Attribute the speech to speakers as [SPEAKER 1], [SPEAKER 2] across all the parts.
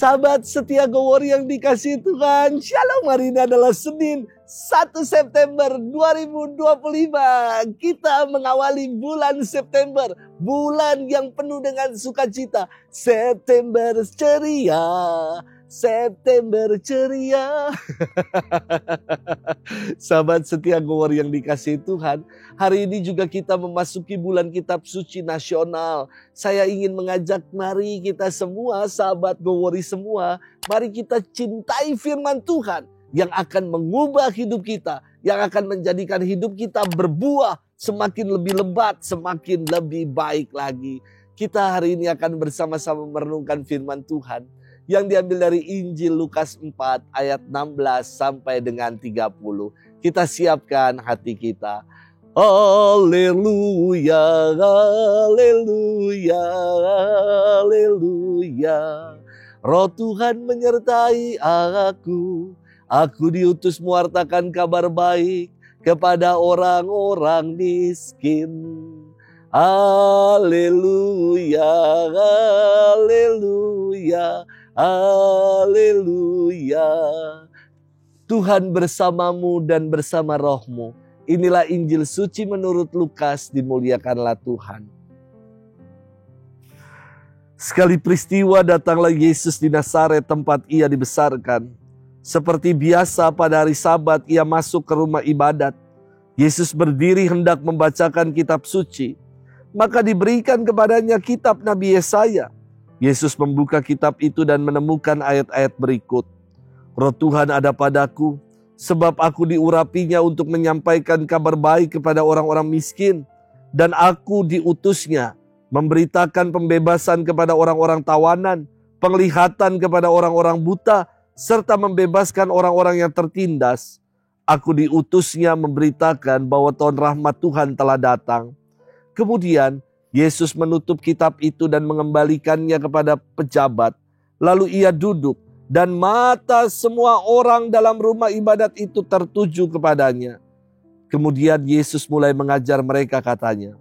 [SPEAKER 1] Sahabat setia Go Warrior yang dikasihi Tuhan, Shalom. Hari ini adalah Senin 1 September 2025. Kita mengawali bulan September, bulan yang penuh dengan sukacita. September ceria, September ceria. Sahabat setia Go Warrior yang dikasihi Tuhan, hari ini juga kita memasuki bulan kitab suci nasional. Saya ingin mengajak mari kita semua, sahabat Go Warrior semua, mari kita cintai firman Tuhan yang akan mengubah hidup kita, yang akan menjadikan hidup kita berbuah semakin lebih lebat, semakin lebih baik lagi. Kita hari ini akan bersama-sama merenungkan firman Tuhan yang diambil dari Injil Lukas 4 ayat 16 sampai dengan 30. Kita siapkan hati kita. Haleluya, haleluya, haleluya. Roh Tuhan menyertai aku. Aku diutus mewartakan kabar baik kepada orang-orang miskin. Haleluya, haleluya, haleluya. Tuhan bersamamu dan bersama rohmu. Inilah Injil suci menurut Lukas, dimuliakanlah Tuhan. Sekali peristiwa datanglah Yesus di Nazaret tempat ia dibesarkan. Seperti biasa pada hari Sabat ia masuk ke rumah ibadat. Yesus berdiri hendak membacakan kitab suci. Maka diberikan kepadanya kitab Nabi Yesaya. Yesus membuka kitab itu dan menemukan ayat-ayat berikut. Roh Tuhan ada padaku, sebab aku diurapinya untuk menyampaikan kabar baik kepada orang-orang miskin. Dan aku diutusnya memberitakan pembebasan kepada orang-orang tawanan, penglihatan kepada orang-orang buta, serta membebaskan orang-orang yang tertindas. Aku diutusnya memberitakan bahwa tahun rahmat Tuhan telah datang. Kemudian Yesus menutup kitab itu dan mengembalikannya kepada pejabat. Lalu ia duduk dan mata semua orang dalam rumah ibadat itu tertuju kepadanya. Kemudian Yesus mulai mengajar mereka, katanya,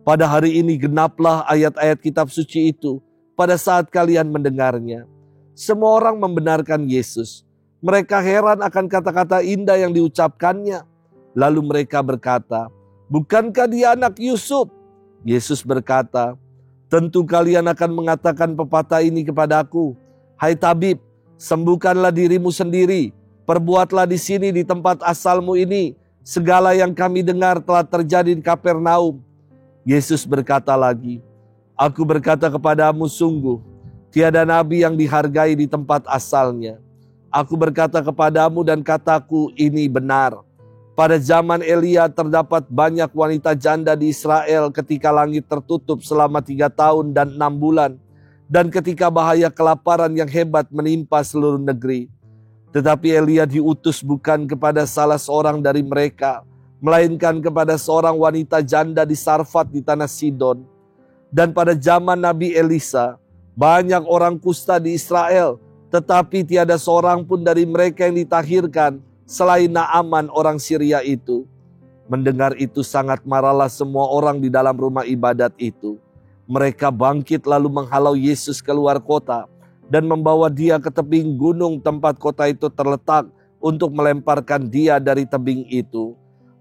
[SPEAKER 1] pada hari ini genaplah ayat-ayat kitab suci itu pada saat kalian mendengarnya. Semua orang membenarkan Yesus. Mereka heran akan kata-kata indah yang diucapkannya. Lalu mereka berkata, bukankah dia anak Yusuf? Yesus berkata, tentu kalian akan mengatakan pepatah ini kepadaku. Hai tabib, sembuhkanlah dirimu sendiri. Perbuatlah di sini di tempat asalmu ini segala yang kami dengar telah terjadi di Kapernaum. Yesus berkata lagi, aku berkata kepadamu sungguh, tiada nabi yang dihargai di tempat asalnya. Aku berkata kepadamu dan kataku ini benar. Pada zaman Elia terdapat banyak wanita janda di Israel ketika langit tertutup selama 3 tahun dan 6 bulan. Dan ketika bahaya kelaparan yang hebat menimpa seluruh negeri. Tetapi Elia diutus bukan kepada salah seorang dari mereka, melainkan kepada seorang wanita janda di Sarfat di tanah Sidon. Dan pada zaman Nabi Elisa, banyak orang kusta di Israel, tetapi tiada seorang pun dari mereka yang ditahirkan selain Naaman orang Syria itu. Mendengar itu sangat marahlah semua orang di dalam rumah ibadat itu. Mereka bangkit lalu menghalau Yesus keluar kota dan membawa dia ke tebing gunung tempat kota itu terletak untuk melemparkan dia dari tebing itu.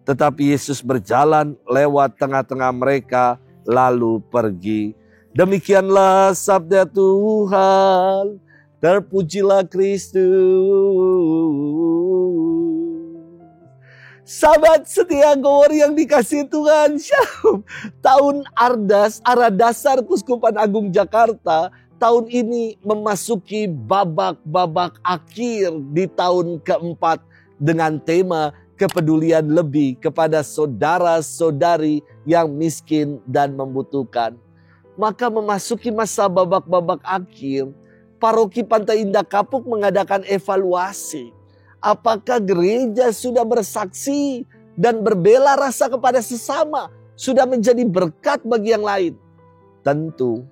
[SPEAKER 1] Tetapi Yesus berjalan lewat tengah-tengah mereka lalu pergi. Demikianlah sabda Tuhan. Terpujilah Kristus. Sahabat setia Go Warrior yang dikasihi Tuhan, Shalom. Tahun Ardas, Arah Dasar Kuskupan Agung Jakarta, tahun ini memasuki babak-babak akhir di tahun keempat dengan tema kepedulian lebih kepada saudara-saudari yang miskin dan membutuhkan. Maka memasuki masa babak-babak akhir, Paroki Pantai Indah Kapuk mengadakan evaluasi. Apakah gereja sudah bersaksi dan berbela rasa kepada sesama? Sudah menjadi berkat bagi yang lain? Tentu.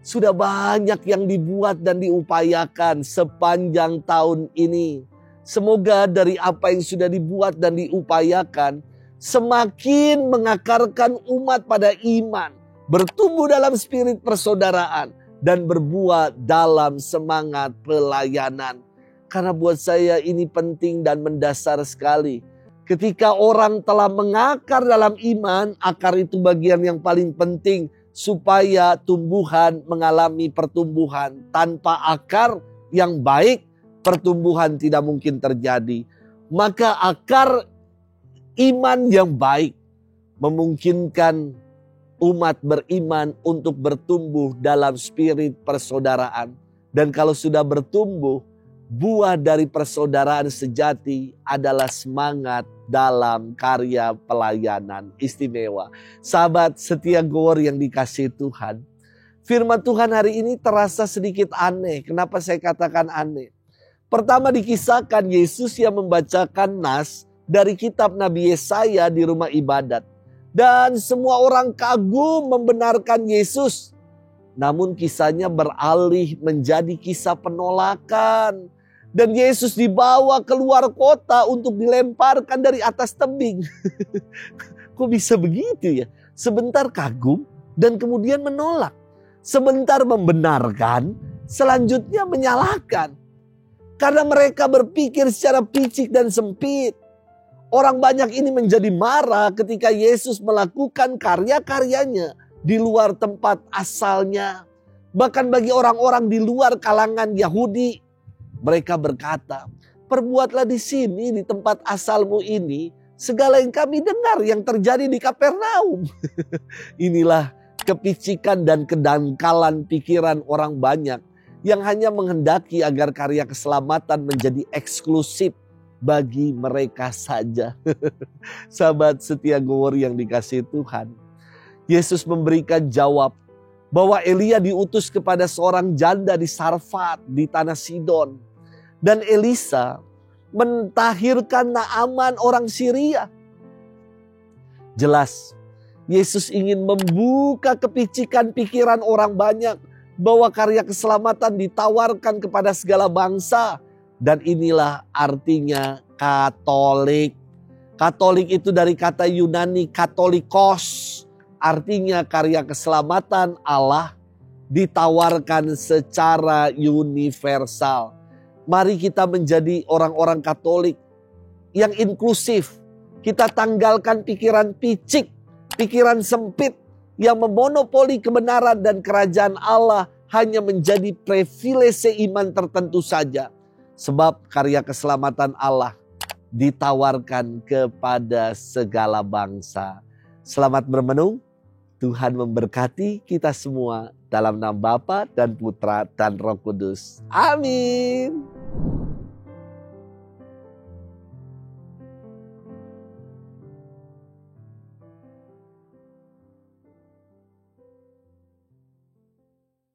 [SPEAKER 1] Sudah banyak yang dibuat dan diupayakan sepanjang tahun ini. Semoga dari apa yang sudah dibuat dan diupayakan, semakin mengakarkan umat pada iman. Bertumbuh dalam spirit persaudaraan. dan berbuah dalam semangat pelayanan. Karena buat saya ini penting dan mendasar sekali. Ketika orang telah mengakar dalam iman, akar itu bagian yang paling penting supaya tumbuhan mengalami pertumbuhan. Tanpa akar yang baik, pertumbuhan tidak mungkin terjadi. Maka akar iman yang baik memungkinkan umat beriman untuk bertumbuh dalam spirit persaudaraan. Dan kalau sudah bertumbuh, buah dari persaudaraan sejati adalah semangat dalam karya pelayanan istimewa. Sahabat setia Gowor yang dikasihi Tuhan, firman Tuhan hari ini terasa sedikit aneh. Kenapa saya katakan aneh? Pertama, dikisahkan Yesus yang membacakan nas dari kitab Nabi Yesaya di rumah ibadat. Dan semua orang kagum membenarkan Yesus. Namun kisahnya beralih menjadi kisah penolakan. Dan Yesus dibawa keluar kota untuk dilemparkan dari atas tebing. Kok bisa begitu ya? Sebentar kagum dan kemudian menolak. Sebentar membenarkan, selanjutnya menyalahkan. Karena mereka berpikir secara picik dan sempit. Orang banyak ini menjadi marah ketika Yesus melakukan karya-karyanya di luar tempat asalnya. Bahkan bagi orang-orang di luar kalangan Yahudi, mereka berkata, perbuatlah di sini, di tempat asalmu ini, segala yang kami dengar yang terjadi di Kapernaum. Inilah kepicikan dan kedangkalan pikiran orang banyak yang hanya menghendaki agar karya keselamatan menjadi eksklusif bagi mereka saja. Sahabat setia Gowor yang dikasihi Tuhan, Yesus memberikan jawab bahwa Elia diutus kepada seorang janda di Sarfat di tanah Sidon. Dan Elisa mentahirkan Naaman orang Syria. Jelas, Yesus ingin membuka kepicikan pikiran orang banyak bahwa karya keselamatan ditawarkan kepada segala bangsa. Dan inilah artinya Katolik. Katolik itu dari kata Yunani katolikos. Artinya karya keselamatan Allah ditawarkan secara universal. Mari kita menjadi orang-orang Katolik yang inklusif. Kita tanggalkan pikiran picik, pikiran sempit yang memonopoli kebenaran dan kerajaan Allah hanya menjadi privilege iman tertentu saja. Sebab karya keselamatan Allah ditawarkan kepada segala bangsa. Selamat bermenung. Tuhan memberkati kita semua dalam nama Bapa dan Putra dan Roh Kudus. Amin.